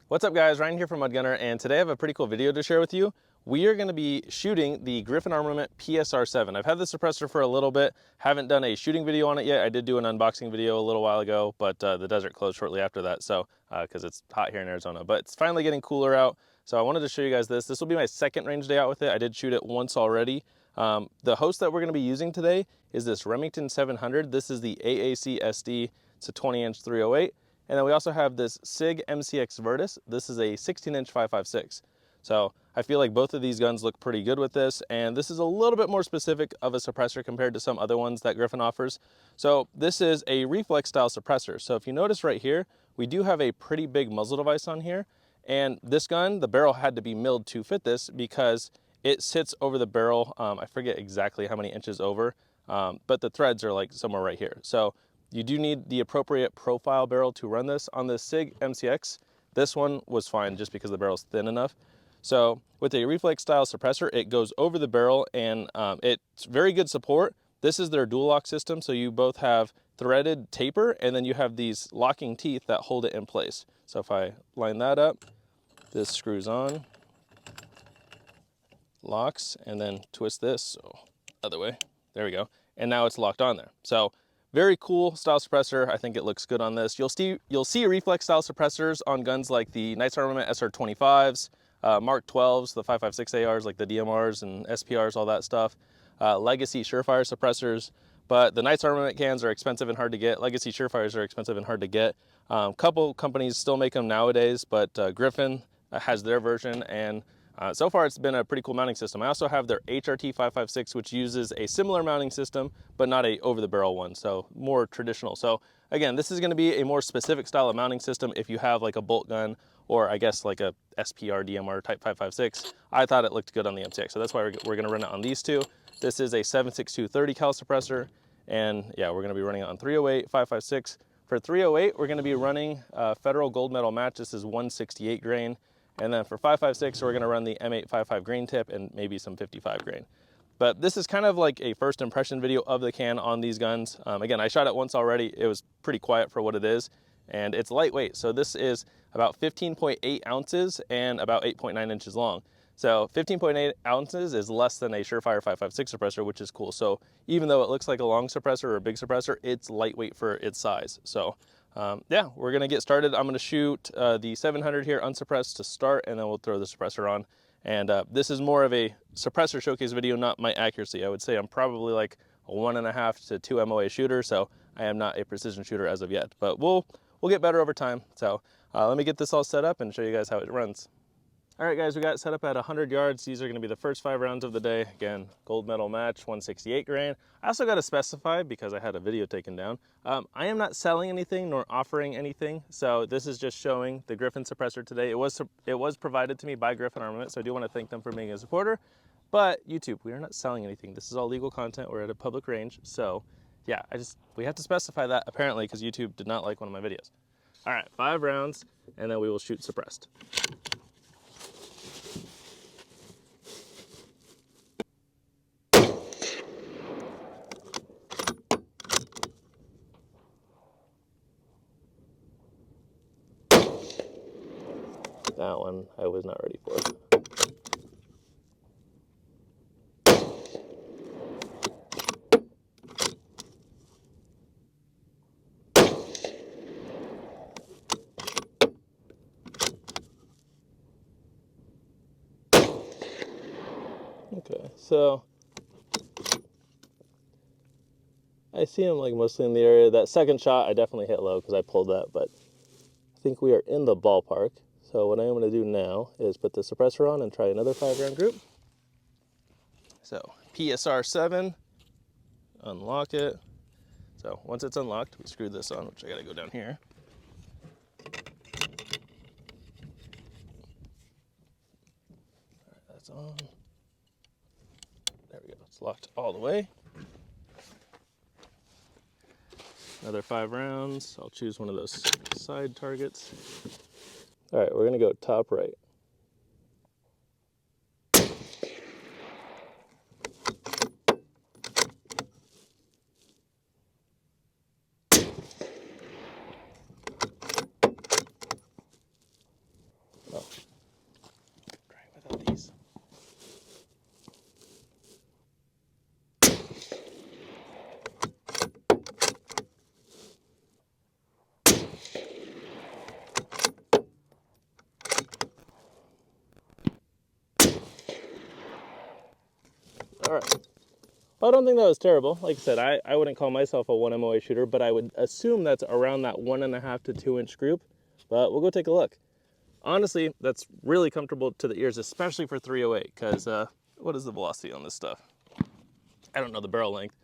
What's up guys, Ryan here from Mudgunner, and today I have a pretty cool video to share with you. We are going to be shooting the Griffin Armament PSR7. I've had the suppressor for a little bit, haven't done a shooting video on it yet. I did do an unboxing video a little while ago, but the desert closed shortly after that, so because it's hot here in Arizona. But it's finally getting cooler out, so I wanted to show you guys this. This will be my second range day out with it. I did shoot it once already. The host that we're going to be using today is this Remington 700. This is the AAC SD. It's a 20-inch 308. And then we also have this Sig MCX Virtus. This is a 16-inch 5.56. So I feel like both of these guns look pretty good with this, and this is a little bit more specific of a suppressor compared to some other ones that Griffin offers. So this is a reflex style suppressor. So if you notice right here, we do have a pretty big muzzle device on here, and this gun, the barrel had to be milled to fit this because it sits over the barrel. I forget exactly how many inches over, but the threads are like somewhere right here. So you do need the appropriate profile barrel to run this. On the Sig MCX, this one was fine just because the barrel's thin enough. So with a reflex style suppressor, it goes over the barrel, and it's very good support. This is their dual lock system, so you both have threaded taper and then you have these locking teeth that hold it in place. So if I line that up, this screws on, locks, and then twist this, so other way, there we go. And now it's locked on there. So very cool style suppressor. I think it looks good on this. You'll see reflex style suppressors on guns like the Knights Armament SR25s, Mark 12s, the 5.56 ARs like the DMRs and SPRs, all that stuff. Legacy Surefire suppressors, but the Knights Armament cans are expensive and hard to get. Legacy Surefires are expensive and hard to get. Couple companies still make them nowadays, but Griffin has their version, and so far it's been a pretty cool mounting system. I also have their HRT 5.56, which uses a similar mounting system, but not a over the barrel one, so more traditional. So again, this is going to be a more specific style of mounting system if you have like a bolt gun, or I guess like a SPR DMR type 5.56. I thought it looked good on the MCX, so that's why we're going to run it on these two. This is a 7.62 30 cal suppressor, and yeah, we're going to be running it on 308, 5.56. For 308, we're going to be running Federal Gold Medal match. This is 168 grain. And then for 5.56, we're going to run the M855 grain tip and maybe some 55 grain. But this is kind of like a first impression video of the can on these guns. Again, I shot it once already. It was pretty quiet for what it is, and it's lightweight. So this is about 15.8 ounces and about 8.9 inches long. So 15.8 ounces is less than a Surefire 5.56 suppressor, which is cool. So even though it looks like a long suppressor or a big suppressor, it's lightweight for its size. So yeah, we're gonna get started. I'm gonna shoot the 700 here unsuppressed to start, and then we'll throw the suppressor on. And this is more of a suppressor showcase video, not my accuracy. I would say I'm probably like a 1.5 to 2 MOA shooter, so I am not a precision shooter as of yet, but we'll get better over time. So let me get this all set up and show you guys how it runs. All right guys, we got it set up at 100 yards. These are gonna be the first 5 rounds of the day. Again, gold medal match, 168 grain. I also gotta specify, because I had a video taken down, I am not selling anything nor offering anything. So this is just showing the Griffin suppressor today. It was provided to me by Griffin Armament, so I do wanna thank them for being a supporter. But YouTube, we are not selling anything. This is all legal content. We're at a public range. So yeah, we have to specify that apparently, because YouTube did not like one of my videos. All right, 5 rounds, and then we will shoot suppressed. That one I was not ready for. Okay, so I see him like mostly in the area. That second shot I definitely hit low because I pulled that, but I think we are in the ballpark. So what I am going to do now is put the suppressor on and try another 5-round group. So PSR7, unlock it. So once it's unlocked, we screw this on, which I got to go down here. All right, that's on. There we go, it's locked all the way. Another 5 rounds. I'll choose one of those side targets. All right, we're gonna go top right. right. Well, I don't think that was terrible. Like I said, I wouldn't call myself a 1 MOA shooter, but I would assume that's around that 1.5 to 2 inch group. But we'll go take a look. Honestly, that's really comfortable to the ears, especially for 308, because what is the velocity on this stuff? I don't know the barrel length.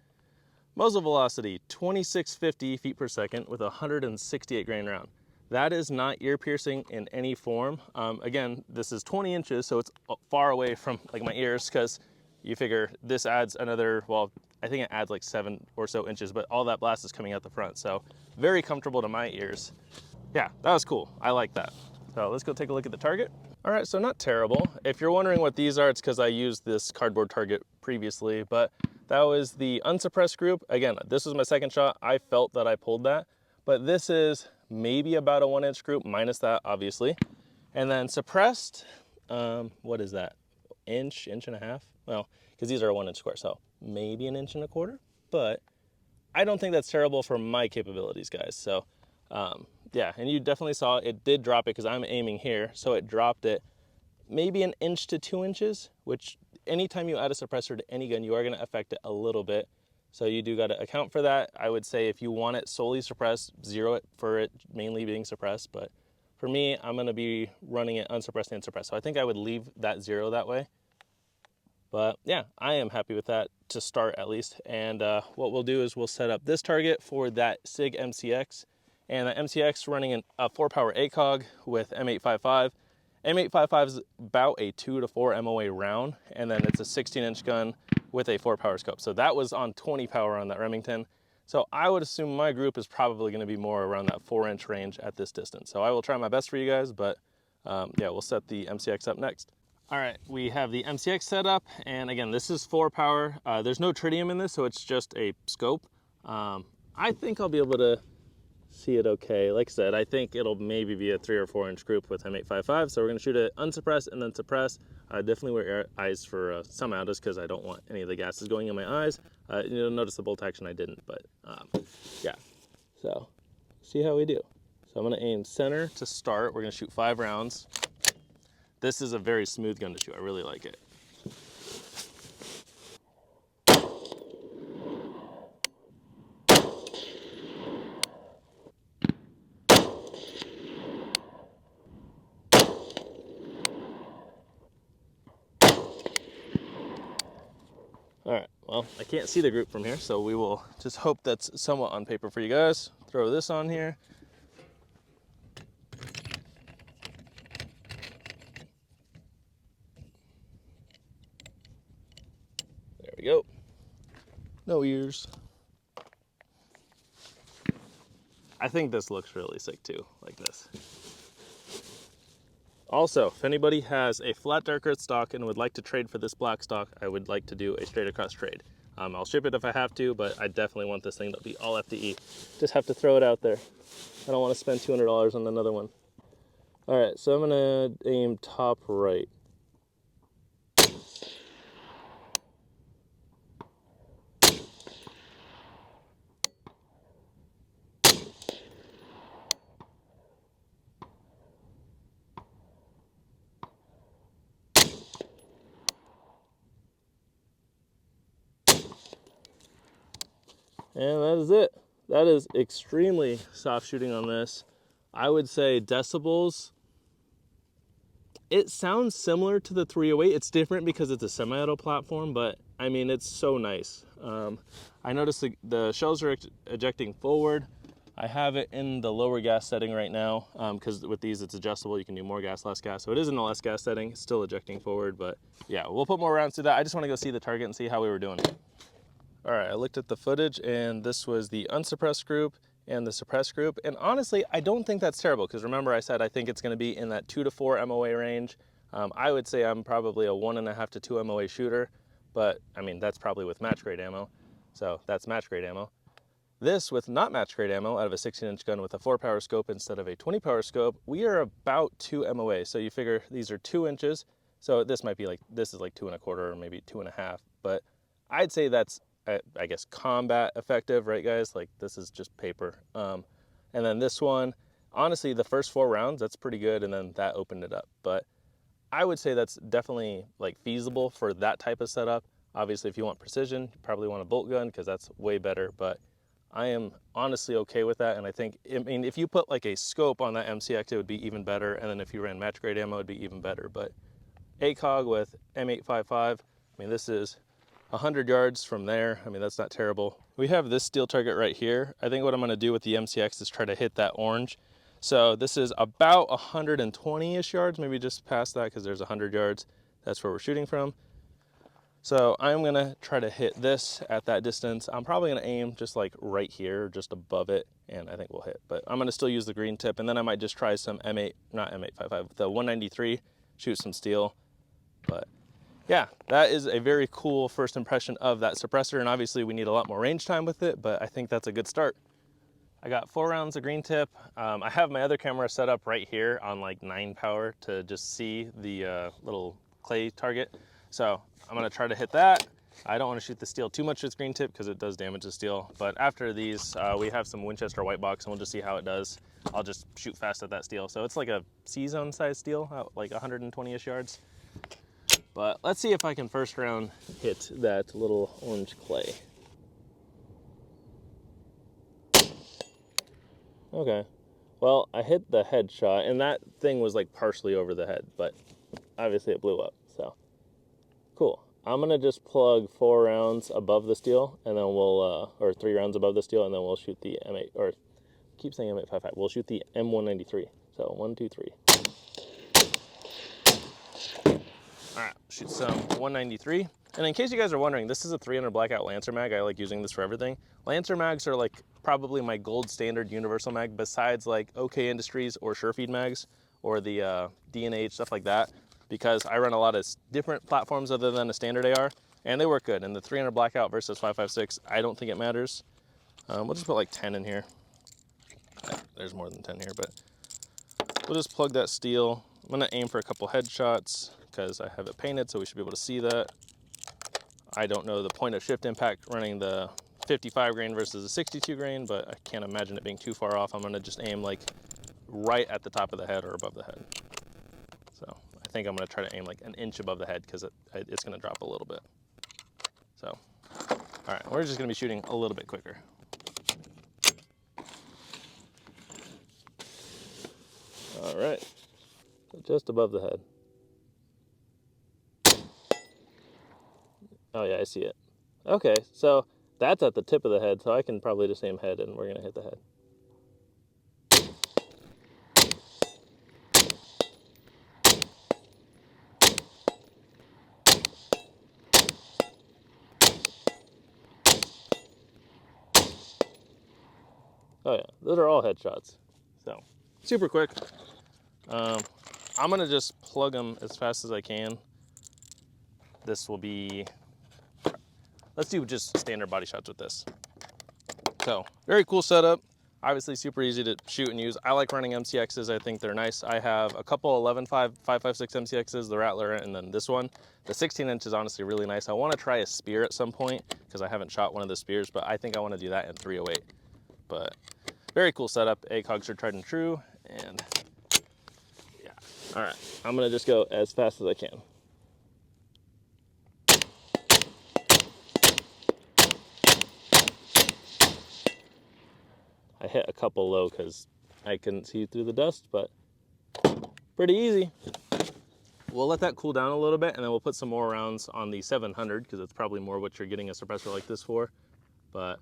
Muzzle velocity, 2650 feet per second with a 168 grain round. That is not ear piercing in any form. Again, this is 20 inches, so it's far away from like my ears, because you figure this adds another, well, I think it adds like 7 or so inches, but all that blast is coming out the front. So very comfortable to my ears. Yeah, that was cool. I like that. So let's go take a look at the target. All right, so not terrible. If you're wondering what these are, it's because I used this cardboard target previously, but that was the unsuppressed group. Again, this was my second shot. I felt that I pulled that, but this is maybe about a 1 inch group, minus that, obviously. And then suppressed, what is that? Inch and a half? Well, because these are a 1 inch square, so maybe an 1.25 inches, but I don't think that's terrible for my capabilities, guys. So yeah, and you definitely saw it did drop it because I'm aiming here, so it dropped it maybe 1 inch to 2 inches, which anytime you add a suppressor to any gun, you are going to affect it a little bit. So you do got to account for that. I would say if you want it solely suppressed, zero it for it mainly being suppressed. But for me, I'm going to be running it unsuppressed and suppressed. So I think I would leave that 0 that way. But yeah, I am happy with that to start at least. And what we'll do is we'll set up this target for that Sig MCX. And the MCX running a 4-power ACOG with M855. M855 is about a 2 to 4 MOA round, and then it's a 16-inch gun with a 4-power scope. So that was on 20 power on that Remington. So I would assume my group is probably going to be more around that 4-inch range at this distance. So I will try my best for you guys, but yeah, we'll set the MCX up next. All right, we have the MCX set up, and again, this is 4-power. There's no tritium in this, so it's just a scope. I think I'll be able to see it okay. Like I said, I think it'll maybe be a 3 or 4 inch group with M855, so we're going to shoot it unsuppressed and then suppress. Definitely wear eyes for some out, just because I don't want any of the gases going in my eyes. You'll notice the bolt action I didn't, but yeah. So see how we do. So I'm going to aim center to start. We're going to shoot 5 rounds. This is a very smooth gun to shoot. I really like it. All right, well, I can't see the group from here, so we will just hope that's somewhat on paper for you guys. Throw this on here. There we go. No ears. I think this looks really sick too, like this. Also, if anybody has a flat dark earth stock and would like to trade for this black stock, I would like to do a straight across trade. I'll ship it if I have to, but I definitely want this thing to be all FDE. Just have to throw it out there. I don't want to spend $200 on another one. All right, so I'm gonna aim top right. And that is it. That is extremely soft shooting on this. I would say decibels, it sounds similar to the 308. It's different because it's a semi-auto platform, but I mean, it's so nice. I noticed the shells are ejecting forward. I have it in the lower gas setting right now because with these it's adjustable. You can do more gas, less gas. So it is in the less gas setting. It's still ejecting forward, but yeah, we'll put more rounds through that. I just want to go see the target and see how we were doing. All right, I looked at the footage and this was the unsuppressed group and the suppressed group. And honestly, I don't think that's terrible because remember I said I think it's gonna be in that 2 to 4 MOA range. I would say I'm probably a 1.5 to 2 MOA shooter, but I mean, that's probably with match grade ammo. So that's match grade ammo. This with not match grade ammo out of a 16-inch gun with a 4-power scope instead of a 20-power scope, we are about 2 MOA. So you figure these are 2 inches. So this might be like, this is like 2.25 or maybe 2.5, but I'd say that's, I guess, combat effective, right guys? Like this is just paper. And then this one, honestly, the first 4 rounds, that's pretty good. And then that opened it up. But I would say that's definitely like feasible for that type of setup. Obviously, if you want precision, you probably want a bolt gun because that's way better, but I am honestly okay with that. And I think, I mean, if you put like a scope on that MCX, it would be even better. And then if you ran match grade ammo, it would be even better. But ACOG with M855, I mean, this is 100 yards from there. I mean, that's not terrible. We have this steel target right here. I think what I'm gonna do with the MCX is try to hit that orange. So this is about 120-ish yards, maybe just past that because there's 100 yards. That's where we're shooting from. So I'm gonna try to hit this at that distance. I'm probably gonna aim just like right here, just above it, and I think we'll hit. But I'm gonna still use the green tip, and then I might just try some not M855, the 193, shoot some steel. But yeah, that is a very cool first impression of that suppressor, and obviously we need a lot more range time with it, but I think that's a good start. I got 4 rounds of green tip. I have my other camera set up right here on like 9 power to just see the little clay target. So I'm gonna try to hit that. I don't want to shoot the steel too much with green tip because it does damage the steel. But after these, we have some Winchester white box and we'll just see how it does. I'll just shoot fast at that steel. So it's like a C-zone size steel, like 120-ish yards. But let's see if I can first round hit that little orange clay. Okay, well, I hit the headshot and that thing was like partially over the head, but obviously it blew up, so cool. I'm gonna just plug 4 rounds above the steel and then we'll, or 3 rounds above the steel and then we'll shoot the M8, or keep saying M855, we'll shoot the M193. So 1, 2, 3. All right, shoot some 193. And in case you guys are wondering, this is a 300 Blackout Lancer mag. I like using this for everything. Lancer mags are like probably my gold standard universal mag besides like OK Industries or Surefeed mags or the D&H, stuff like that, because I run a lot of different platforms other than a standard AR and they work good. And the 300 Blackout versus 5.56, I don't think it matters. We'll just put like 10 in here. There's more than 10 here, but we'll just plug that steel. I'm gonna aim for a couple headshots because I have it painted, so we should be able to see that. I don't know the point of shift impact running the 55 grain versus a 62 grain, but I can't imagine it being too far off. I'm gonna just aim like right at the top of the head or above the head. So I think I'm gonna try to aim like an inch above the head because it's gonna drop a little bit. So, all right, we're just gonna be shooting a little bit quicker. All right, so just above the head. Oh yeah, I see it. Okay, so that's at the tip of the head, so I can probably just aim head and we're gonna hit the head. Oh yeah, those are all headshots. So, super quick. I'm gonna just plug them as fast as I can. This will be, let's do just standard body shots with this. So, very cool setup. Obviously super easy to shoot and use. I like running MCXs, I think they're nice. I have a couple 11.5, 5.56 MCXs, the Rattler, and then this one. The 16-inch is honestly really nice. I wanna try a spear at some point because I haven't shot one of the spears, but I think I wanna do that in 308. But very cool setup. ACOGs are tried and true, and yeah. All right, I'm gonna just go as fast as I can. I hit a couple low because I couldn't see through the dust, but pretty easy. We'll let that cool down a little bit and then we'll put some more rounds on the 700 because it's probably more what you're getting a suppressor like this for. But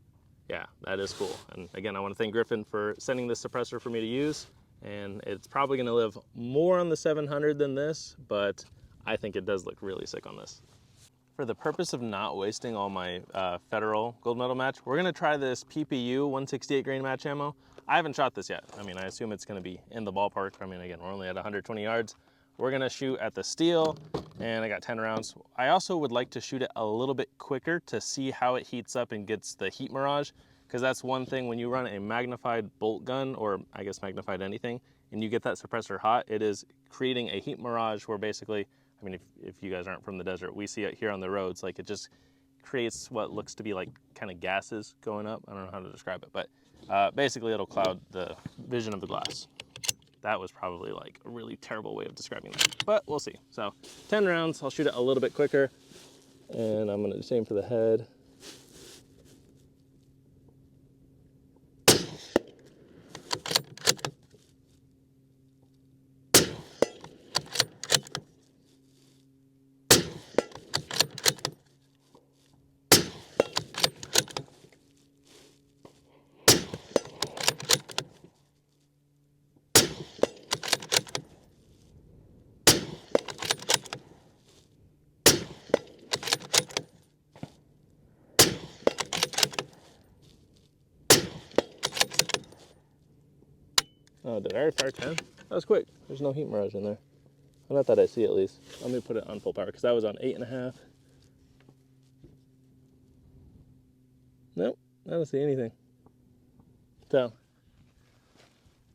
yeah, that is cool. And again, I want to thank Griffin for sending this suppressor for me to use. And it's probably going to live more on the 700 than this, but I think it does look really sick on this. For the purpose of not wasting all my federal gold medal match, we're gonna try this PPU 168 grain match ammo. I haven't shot this yet. I mean, I assume it's gonna be in the ballpark. I mean, again, we're only at 120 yards. We're gonna shoot at the steel, and I got 10 rounds. I also would like to shoot it a little bit quicker to see how it heats up and gets the heat mirage, because that's one thing when you run a magnified bolt gun, or I guess magnified anything, and you get that suppressor hot, it is creating a heat mirage where basically, I mean, if you guys aren't from the desert, we see it here on the roads, like it just creates what looks to be like kind of gases going up. I don't know how to describe it, but basically it'll cloud the vision of the glass. That was probably like a really terrible way of describing that, but we'll see. So 10 rounds, I'll shoot it a little bit quicker. And I'm gonna just aim for the head. Oh, did I already fire 10? That was quick. There's no heat mirage in there. Not that I see, at least. Let me put it on full power, because that was on 8.5. Nope, I don't see anything. So,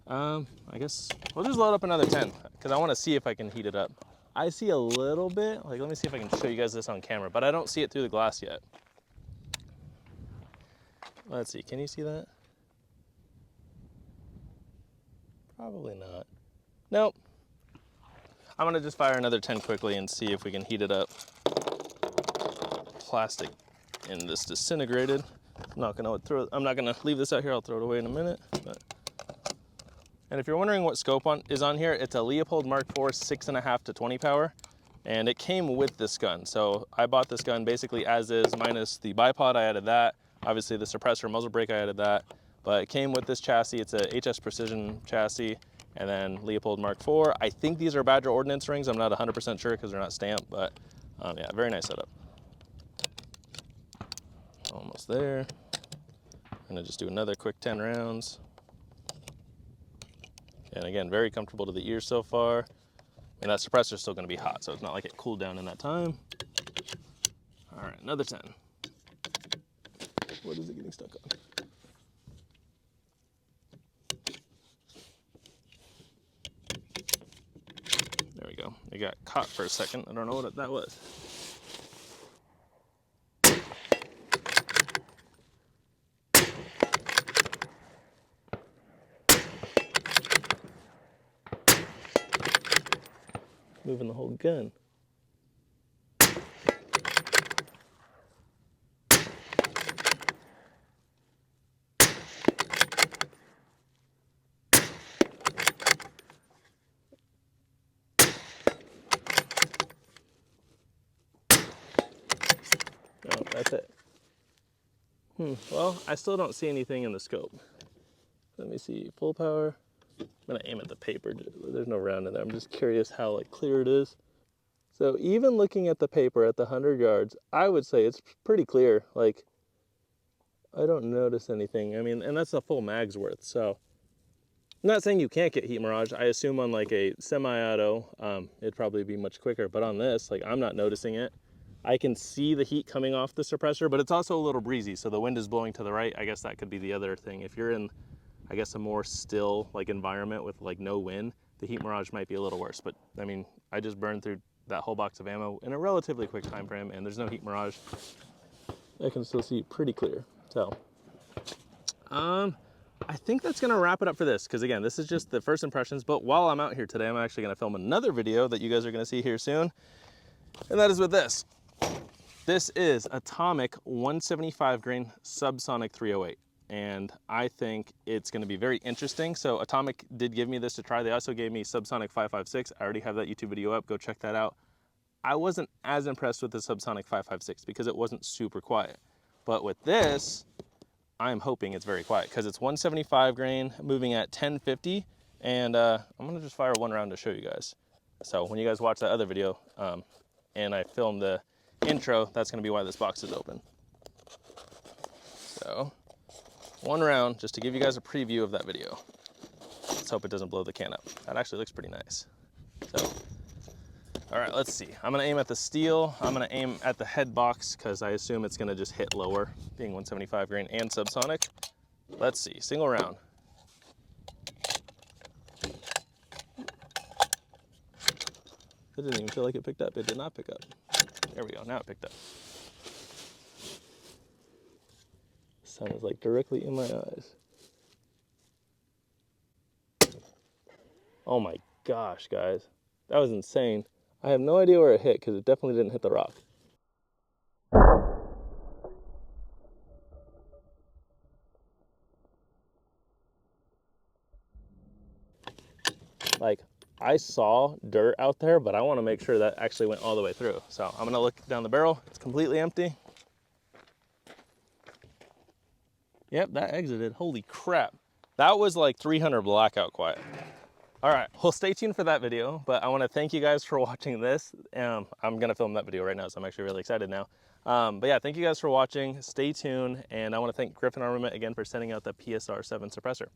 I guess we'll just load up another 10, because I want to see if I can heat it up. I see a little bit. Like, let me see if I can show you guys this on camera, but I don't see it through the glass yet. Let's see, can you see that? Probably not. Nope. I'm gonna just fire another 10 quickly and see if we can heat it up. Plastic in this disintegrated. I'm not gonna leave this out here. I'll throw it away in a minute. But. And if you're wondering what scope is on here, it's a Leupold Mark IV 6.5 to 20 power, and it came with this gun. So I bought this gun basically as is, minus the bipod. I added that. Obviously the suppressor muzzle brake, I added that. But it came with this chassis. It's a HS Precision chassis, and then Leupold Mark IV. I think these are Badger Ordnance rings. I'm not 100% sure because they're not stamped, but yeah, very nice setup. Almost there. I'm gonna just do another quick 10 rounds. And again, very comfortable to the ear so far. And that suppressor is still gonna be hot, so it's not like it cooled down in that time. All right, another 10. What is it getting stuck on? There we go. It got caught for a second. I don't know what that was. Moving the whole gun. Oh, that's it. Well, I still don't see anything in the scope. Let me see, full power. I'm gonna aim at the paper. There's no round in there. I'm just curious how clear it is. So even looking at the paper at the 100 yards, I would say it's pretty clear. Like, I don't notice anything. I mean, and that's a full mag's worth. So I'm not saying you can't get heat mirage. I assume on like a semi-auto, it'd probably be much quicker. But on this, like, I'm not noticing it. I can see the heat coming off the suppressor, but it's also a little breezy. So the wind is blowing to the right. I guess that could be the other thing. If you're in, I guess, a more still environment with no wind, the heat mirage might be a little worse. But I mean, I just burned through that whole box of ammo in a relatively quick time frame, and there's no heat mirage. I can still see pretty clear. So, I think that's gonna wrap it up for this, because again, this is just the first impressions. But while I'm out here today, I'm actually gonna film another video that you guys are gonna see here soon, and that is with this. This is Atomic 175 grain Subsonic 308. And I think it's going to be very interesting. So Atomic did give me this to try. They also gave me Subsonic 556. I already have that YouTube video up. Go check that out. I wasn't as impressed with the Subsonic 556 because it wasn't super quiet. But with this, I'm hoping it's very quiet because it's 175 grain, moving at 1050. And I'm going to just fire one round to show you guys. So when you guys watch that other video and I film the intro, that's going to be why this box is open. So one round just to give you guys a preview of that video. Let's hope it doesn't blow the can up. That actually looks pretty nice. So, all right, let's see. I'm gonna aim at the steel. I'm gonna aim at the head box because I assume it's gonna just hit lower, being 175 grain and subsonic. Let's see, single round. It didn't even feel like it picked up. It did not pick up. There we go, now it picked up. Sun is directly in my eyes. Oh my gosh, guys. That was insane. I have no idea where it hit because it definitely didn't hit the rock. Like, I saw dirt out there, but I want to make sure that actually went all the way through. So I'm gonna look down the barrel. It's completely empty. Yep, that exited. Holy crap. That was like 300 blackout quiet. All right, well, stay tuned for that video, but I want to thank you guys for watching this. I'm going to film that video right now, so I'm actually really excited now. But yeah, thank you guys for watching. Stay tuned, and I want to thank Griffin Armament again for sending out the PSR7 suppressor.